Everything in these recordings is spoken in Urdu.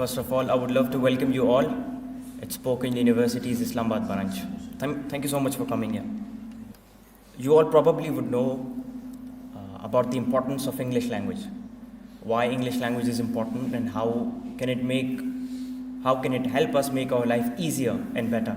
First of all, I would love to welcome you all at Spoken University's Islamabad branch. Thank you so much for coming here. You all probably would know about the importance of English language, why English language is important, and how can it help us make our life easier and better.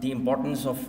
the importance of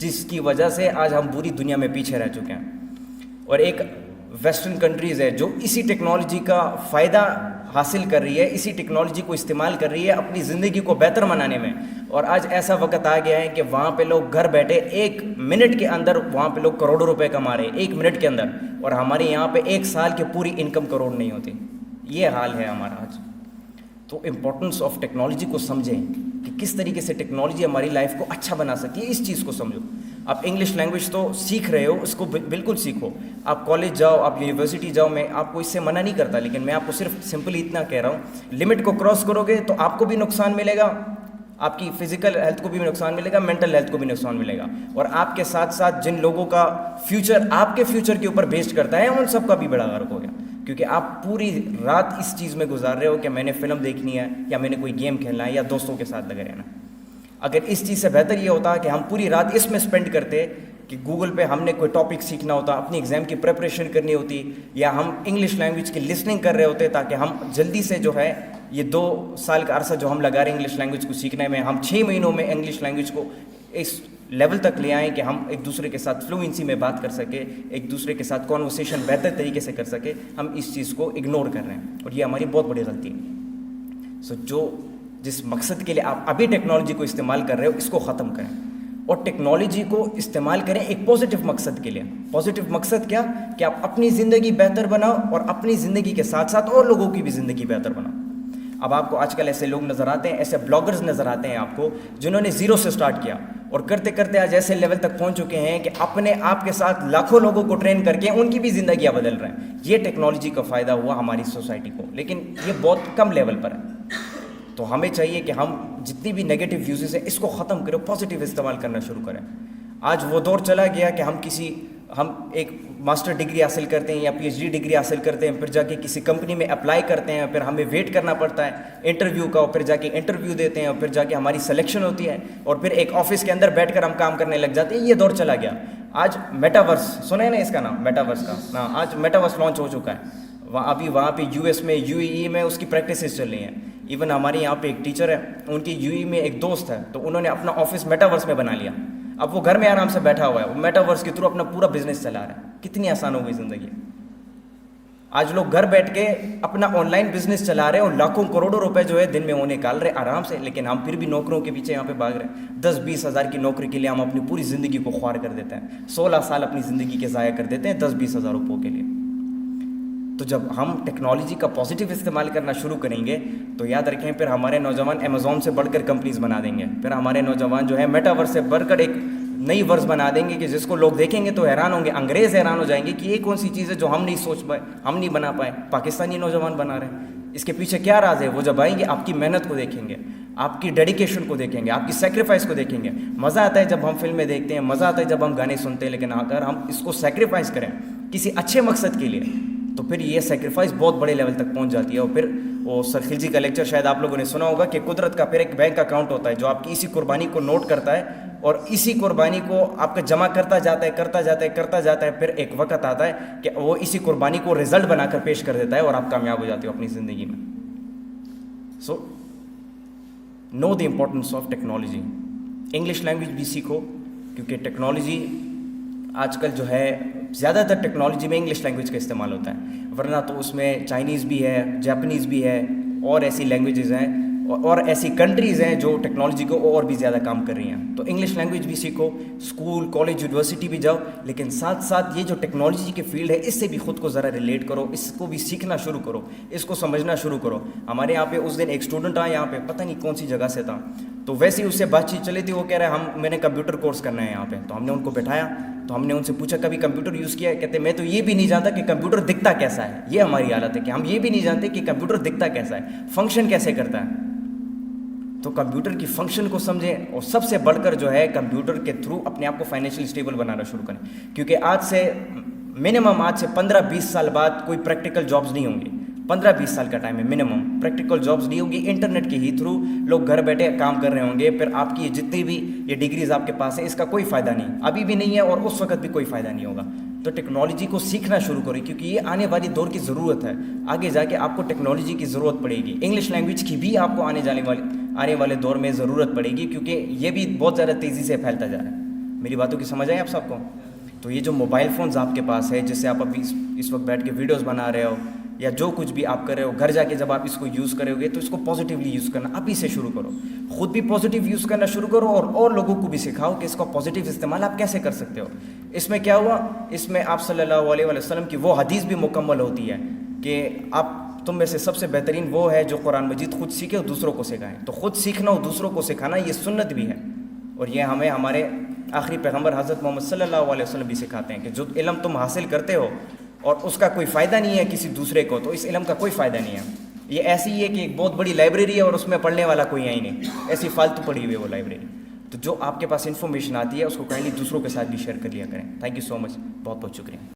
جس کی وجہ سے آج ہم پوری دنیا میں پیچھے رہ چکے ہیں. اور ایک ویسٹرن کنٹریز ہے جو اسی ٹیکنالوجی کا فائدہ حاصل کر رہی ہے, اسی ٹیکنالوجی کو استعمال کر رہی ہے اپنی زندگی کو بہتر بنانے میں. اور آج ایسا وقت آ گیا ہے کہ وہاں پہ لوگ گھر بیٹھے 1 منٹ کے اندر وہاں پہ لوگ کروڑوں روپے کما رہے ہیں 1 منٹ کے اندر, اور ہمارے یہاں پہ 1 سال کی پوری انکم کروڑ نہیں ہوتی. یہ حال ہے ہمارا آج. تو امپورٹنس آف ٹیکنالوجی کو سمجھیں کہ کس طریقے سے ٹیکنالوجی ہماری لائف کو اچھا بنا سکتی ہے, اس چیز کو سمجھو. آپ انگلش لینگویج تو سیکھ رہے ہو, اس کو بالکل سیکھو. آپ کالج جاؤ, آپ یونیورسٹی جاؤ, میں آپ کو اس سے منع نہیں کرتا, لیکن میں آپ کو صرف سمپلی اتنا کہہ رہا ہوں, لمٹ کو کراس کرو گے تو آپ کو بھی نقصان ملے گا, آپ کی فزیکل ہیلتھ کو بھی نقصان ملے گا, مینٹل ہیلتھ کو بھی نقصان ملے گا. اور آپ کے ساتھ ساتھ جن لوگوں کا فیوچر آپ کے فیوچر کے اوپر بیسڈ کرتا ہے ان سب کا بھی بیڑا غرق ہو گیا, کیونکہ آپ پوری رات اس چیز میں گزار رہے ہو کہ میں نے فلم دیکھنی ہے, یا میں نے کوئی گیم کھیلنا ہے, یا دوستوں کے ساتھ لگے رہنا. اگر اس چیز سے بہتر یہ ہوتا کہ ہم پوری رات اس میں اسپینڈ کرتے کہ گوگل پہ ہم نے کوئی ٹاپک سیکھنا ہوتا, اپنی ایگزام کی پریپریشن کرنی ہوتی, یا ہم انگلش لینگویج کی لسننگ کر رہے ہوتے تاکہ ہم جلدی سے جو ہے یہ 2 سال کا عرصہ جو ہم لگا رہے ہیں انگلش لینگویج کو سیکھنے میں, ہم 6 مہینوں میں انگلش لینگویج کو اس لیول تک لے آئیں کہ ہم ایک دوسرے کے ساتھ فلوئنسی میں بات کر سکیں, ایک دوسرے کے ساتھ کانورسیشن بہتر طریقے سے کر سکیں. ہم اس چیز کو اگنور کر رہے ہیں اور یہ ہماری بہت بڑی غلطی ہے. جس مقصد کے لیے آپ ابھی ٹیکنالوجی کو استعمال کر رہے ہو اس کو ختم کریں, اور ٹیکنالوجی کو استعمال کریں ایک پازیٹیو مقصد کے لیے. پازیٹیو مقصد کیا کہ آپ اپنی زندگی بہتر بناؤ, اور اپنی زندگی کے ساتھ ساتھ اور لوگوں کی بھی زندگی بہتر بناؤ. اب آپ کو آج کل ایسے لوگ نظر آتے ہیں, ایسے بلاگرز نظر آتے ہیں آپ کو, جنہوں نے 0 سے سٹارٹ کیا اور کرتے کرتے آج ایسے لیول تک پہنچ چکے ہیں کہ اپنے آپ کے ساتھ لاکھوں لوگوں کو ٹرین کر کے ان کی بھی زندگیاں بدل رہے ہیں. یہ ٹیکنالوجی کا فائدہ ہوا ہماری سوسائٹی کو, لیکن یہ بہت کم لیول پر ہے. تو ہمیں چاہیے کہ ہم جتنی بھی نیگیٹو یوزز ہیں اس کو ختم کریں, پازیٹیو استعمال کرنا شروع کریں. آج وہ دور چلا گیا کہ ہم ایک ماسٹر ڈگری حاصل کرتے ہیں یا PhD ڈگری حاصل کرتے ہیں, پھر جا کے کسی کمپنی میں اپلائی کرتے ہیں, پھر ہمیں ویٹ کرنا پڑتا ہے انٹرویو کا, اور پھر جا کے انٹرویو دیتے ہیں, اور پھر جا کے ہماری سلیکشن ہوتی ہے, اور پھر ایک آفس کے اندر بیٹھ کر ہم کام کرنے لگ جاتے ہیں. یہ دور چلا گیا. آج میٹاورس سنا ہے نا اس کا نام, میٹاورس کا نا, آج میٹاورس لانچ ہو چکا ہے. وہاں پہ US میں UAE میں اس کی پریکٹسز چل رہی ہیں. ایون ہمارے یہاں پہ ایک ٹیچر ہے, ان کی UAE میں ایک دوست ہے, تو انہوں نے اپنا آفس میٹاورس میں بنا لیا. اب وہ گھر میں آرام سے بیٹھا ہوا ہے, وہ میٹاورس کے تھرو اپنا پورا بزنس چلا رہا ہے. کتنی آسان ہو گئی زندگی. آج لوگ گھر بیٹھ کے اپنا آن لائن بزنس چلا رہے ہیں, اور لاکھوں کروڑوں روپے جو ہے دن میں وہ نکال رہے آرام سے. لیکن ہم پھر بھی نوکروں کے پیچھے یہاں پہ بھاگ رہے ہیں. 10-20 ہزار کی نوکری کے لیے ہم اپنی پوری زندگی کو خوار کر دیتے ہیں. 16 سال اپنی زندگی کے ضائع کر دیتے ہیں 10-20 ہزار روپوں کے لیے. تو جب ہم ٹیکنالوجی کا پازیٹیو استعمال کرنا شروع کریں گے تو یاد رکھیں پھر ہمارے نوجوان امیزون سے بڑھ کر کمپنیز بنا دیں گے. پھر ہمارے نوجوان جو ہے میٹاورس سے بڑھ کر ایک نئی ورز بنا دیں گے کہ جس کو لوگ دیکھیں گے تو حیران ہوں گے, انگریز حیران ہو جائیں گے کہ یہ کون سی چیز ہے جو ہم نہیں سوچ پائے, ہم نہیں بنا پائے. پاکستانی نوجوان بنا رہے ہیں. اس کے پیچھے کیا راز ہے؟ وہ جب آئیں گے آپ کی محنت کو دیکھیں گے, آپ کی ڈیڈیکیشن کو دیکھیں گے, آپ کی سیکریفائس کو دیکھیں گے. مزہ آتا ہے جب ہم فلمیں دیکھتے ہیں, مزہ آتا ہے جب ہم گانے سنتے ہیں, لیکن اگر ہم اس کو سیکریفائس کریں کسی اچھے مقصد کے لیے تو پھر یہ سیکریفائس بہت بڑے لیول تک پہنچ جاتی ہے. اور پھر وہ سر خلجی کا لیکچر شاید آپ لوگوں نے سنا ہوگا کہ قدرت کا پھر ایک بینک اکاؤنٹ ہوتا ہے جو آپ کی اسی قربانی کو نوٹ کرتا ہے, اور اسی قربانی کو آپ کا جمع کرتا جاتا ہے. پھر ایک وقت آتا ہے کہ وہ اسی قربانی کو رزلٹ بنا کر پیش کر دیتا ہے, اور آپ کامیاب ہو جاتے ہو اپنی زندگی میں. So now the importance of technology. English language بھی سیکھو, کیونکہ ٹیکنالوجی آج کل جو ہے زیادہ تر ٹیکنالوجی میں انگلش لینگویج کا استعمال ہوتا ہے, ورنہ تو اس میں چائنیز بھی ہے, جاپنیز بھی ہے, اور ایسی لینگویجز ہیں اور ایسی کنٹریز ہیں جو ٹیکنالوجی کو اور بھی زیادہ کام کر رہی ہیں. تو انگلش لینگویج بھی سیکھو, اسکول کالج یونیورسٹی بھی جاؤ, لیکن ساتھ ساتھ یہ جو ٹیکنالوجی کی فیلڈ ہے اس سے بھی خود کو ذرا ریلیٹ کرو, اس کو بھی سیکھنا شروع کرو, اس کو سمجھنا شروع کرو. ہمارے یہاں پہ اس دن ایک اسٹوڈنٹ آیا یہاں پہ, پتہ نہیں کون سی جگہ سے تھا, تو ویسے ہی اس سے بات چیت چلی تھی. وہ کہہ رہے ہیں میں نے کمپیوٹر کورس کرنا ہے یہاں پہ. تو ہم نے ان کو بٹھایا, تو ہم نے ان سے پوچھا کبھی کمپیوٹر یوز کیا ہے؟ کہتے میں تو یہ بھی نہیں جانتا کہ کمپیوٹر دکھتا کیسا ہے. یہ ہماری حالت ہے کہ ہم یہ بھی نہیں جانتے کہ کمپیوٹر دکھتا کیسا ہے, فنکشن کیسے کرتا ہے. تو کمپیوٹر کی فنکشن کو سمجھیں, اور سب سے بڑھ کر جو ہے کمپیوٹر کے تھرو اپنے آپ کو فائنینشلی اسٹیبل بنانا شروع کریں. کیونکہ آج سے منیمم 15-20 سال بعد کوئی پریکٹیکل جابز نہیں ہوں گی. 15-20 سال کا ٹائم ہے منیمم, پریکٹیکل جابز نہیں ہوگی. انٹرنیٹ کے ہی تھرو لوگ گھر بیٹھے کام کر رہے ہوں گے. پھر آپ کی جتنی بھی یہ ڈگریز آپ کے پاس ہیں اس کا کوئی فائدہ نہیں, ابھی بھی نہیں ہے اور اس وقت بھی کوئی فائدہ نہیں ہوگا. تو ٹیکنالوجی کو سیکھنا شروع کریں, کیونکہ یہ آنے والی دور کی ضرورت ہے. آگے جا کے آپ کو ٹیکنالوجی کی ضرورت پڑے گی. انگلش لینگویج کی بھی آپ کو آنے والے دور میں ضرورت پڑے گی, کیونکہ یہ بھی بہت زیادہ تیزی سے پھیلتا جا رہا ہے. میری باتوں کی سمجھ آئی آپ سب کو؟ تو یہ جو موبائل فونز آپ کے پاس ہے، جس سے آپ ابھی اس وقت بیٹھ کے ویڈیوز بنا رہے ہو یا جو کچھ بھی آپ کر رہے ہو، گھر جا کے جب آپ اس کو یوز کرو گے تو اس کو پازیٹیولی یوز کرنا ابھی سے شروع کرو. خود بھی پازیٹیو یوز کرنا شروع کرو اور لوگوں کو بھی سکھاؤ کہ اس کا پازیٹیو استعمال آپ کیسے کر سکتے ہو. اس میں کیا ہوا، اس میں آپ صلی اللہ علیہ وسلم کی وہ حدیث بھی مکمل ہوتی ہے کہ تم میں سے سب سے بہترین وہ ہے جو قرآن مجید خود سیکھے اور دوسروں کو سکھائیں. تو خود سیکھنا اور دوسروں کو سکھانا یہ سنت بھی ہے، اور یہ ہمیں ہمارے آخری پیغمبر حضرت محمد صلی اللہ علیہ وسلم بھی سکھاتے ہیں کہ جو علم تم حاصل کرتے ہو اور اس کا کوئی فائدہ نہیں ہے کسی دوسرے کو، تو اس علم کا کوئی فائدہ نہیں ہے. یہ ایسی ہی ہے کہ ایک بہت بڑی لائبریری ہے اور اس میں پڑھنے والا کوئی ہے ہی نہیں، ایسی فالتو پڑھی ہوئی ہے وہ لائبریری. تو جو آپ کے پاس انفارمیشن آتی ہے اس کو کائنڈلی دوسروں کے ساتھ بھی شیئر کر لیا کریں. تھینک یو سو مچ، بہت بہت شکریہ.